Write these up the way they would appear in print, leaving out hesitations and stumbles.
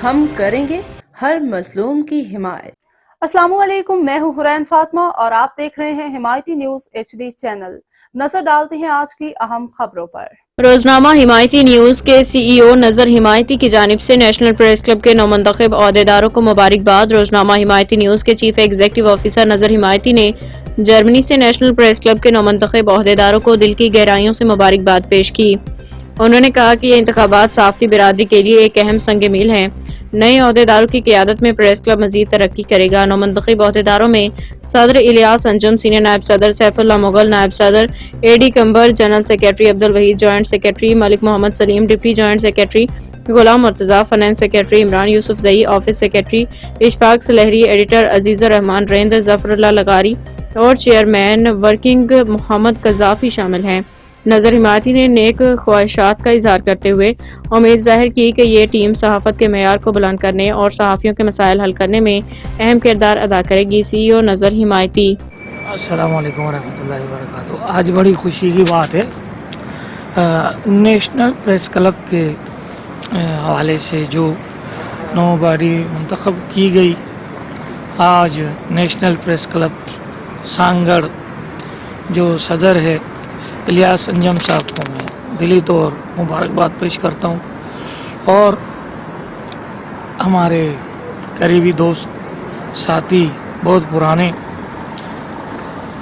ہم کریں گے ہر مظلوم کی حمایت۔ السلام علیکم، میں ہوں حرین فاطمہ اور آپ دیکھ رہے ہیں حمایتی نیوز HD چینل۔ نظر ڈالتے ہیں آج کی اہم خبروں پر۔ روزنامہ حمایتی نیوز کے CEO نذر حمایتی کی جانب سے نیشنل پریس کلب کے نومنتخب عہدیداروں کو مبارکباد۔ روزنامہ حمایتی نیوز کے چیف ایگزیکٹو آفیسر نذر حمایتی نے جرمنی سے نیشنل پریس کلب کے نومنتخب عہدیداروں کو دل کی گہرائیوں سے مبارکباد پیش کی۔ انہوں نے کہا کہ یہ انتخابات صحافتی برادری کے لیے ایک اہم سنگ میل ہیں۔ نئے عہدیداروں کی قیادت میں پریس کلب مزید ترقی کرے گا۔ نومنتخب عہدیداروں میں صدر الیاس انجم، سینئر نائب صدر سیف اللہ مغل، نائب صدر AD Kambar, general secretary Abdul Wahid, joint secretary Malik Muhammad Saleem, deputy joint secretary Ghulam Murtaza, finance secretary Imran Yousafzai, office secretary Ashfaq Sulehri, editor Aziz ur Rehman Rind, Zafarullah لغاری اور چیئرمین ورکنگ محمد قذافی شامل ہیں۔ نذر حمایتی نے نیک خواہشات کا اظہار کرتے ہوئے امید ظاہر کی کہ یہ ٹیم صحافت کے معیار کو بلند کرنے اور صحافیوں کے مسائل حل کرنے میں اہم کردار ادا کرے گی۔ CEO نذر حمایتی۔ السلام علیکم ورحمۃ اللہ وبرکاتہ۔ آج بڑی خوشی کی بات ہے، نیشنل پریس کلب کے حوالے سے جو نو باری منتخب کی گئی، آج نیشنل پریس کلب سانگڑ جو صدر ہے الیاس انجم صاحب کو میں دلی طور مبارکباد پیش کرتا ہوں، اور ہمارے قریبی دوست ساتھی بہت پرانے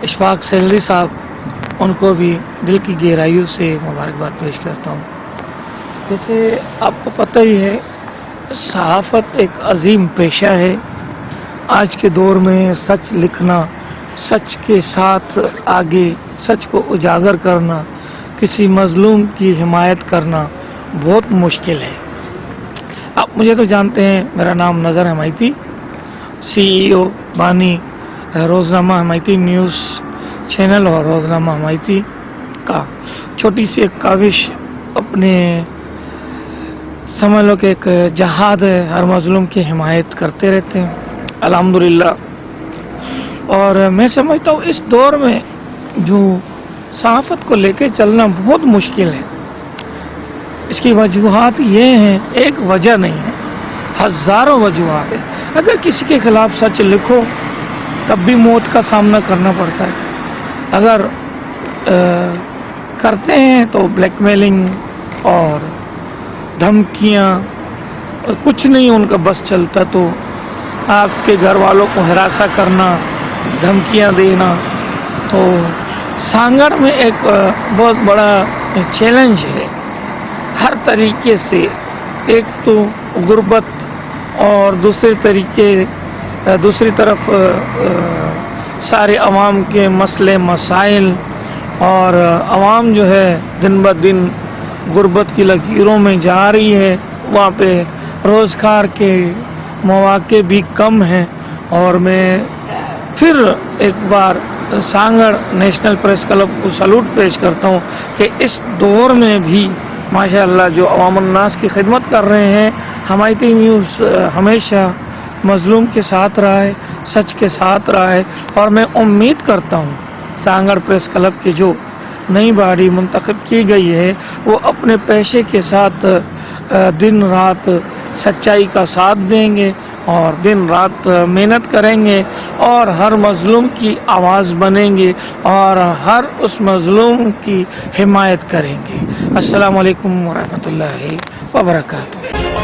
اشفاق سلہری صاحب، ان کو بھی دل کی گہرائیوں سے مبارکباد پیش کرتا ہوں۔ جیسے آپ کو پتہ ہی ہے، صحافت ایک عظیم پیشہ ہے۔ آج کے دور میں سچ لکھنا، سچ کے ساتھ آگے سچ کو اجاگر کرنا، کسی مظلوم کی حمایت کرنا بہت مشکل ہے۔ آپ مجھے تو جانتے ہیں، میرا نام نذر حمایتی، CEO بانی روزنامہ حمایتی نیوز چینل اور روزنامہ حمایتی کا چھوٹی سی ایک کاوش، اپنے سمجھ لو کہ ایک جہاد ہے، ہر مظلوم کی حمایت کرتے رہتے ہیں الحمدللہ۔ اور میں سمجھتا ہوں اس دور میں جو صحافت کو لے کے چلنا بہت مشکل ہے۔ اس کی وجوہات یہ ہیں، ایک وجہ نہیں ہے، ہزاروں وجوہات ہیں۔ اگر کسی کے خلاف سچ لکھو تب بھی موت کا سامنا کرنا پڑتا ہے، اگر کرتے ہیں تو بلیک میلنگ اور دھمکیاں، کچھ نہیں ان کا بس چلتا تو آپ کے گھر والوں کو ہراساں کرنا، دھمکیاں دینا۔ تو سانگڑ میں ایک بہت بڑا چیلنج ہے ہر طریقے سے، ایک تو غربت اور دوسری طرف سارے عوام کے مسئلے مسائل، اور عوام جو ہے دن بدن غربت کی لکیروں میں جا رہی ہے، وہاں پہ روزگار کے مواقع بھی کم ہیں۔ اور میں پھر ایک بار سانگڑ نیشنل پریس کلب کو سلوٹ پیش کرتا ہوں کہ اس دور میں بھی ماشاءاللہ جو عوام الناس کی خدمت کر رہے ہیں۔ حمایتی نیوز ہمیشہ مظلوم کے ساتھ رہا ہے، سچ کے ساتھ رہا ہے، اور میں امید کرتا ہوں سانگڑ پریس کلب کی جو نئی باڈی منتخب کی گئی ہے وہ اپنے پیشے کے ساتھ دن رات سچائی کا ساتھ دیں گے اور دن رات محنت کریں گے اور ہر مظلوم کی آواز بنیں گے اور ہر اس مظلوم کی حمایت کریں گے۔ السلام علیکم ورحمۃ اللہ وبرکاتہ۔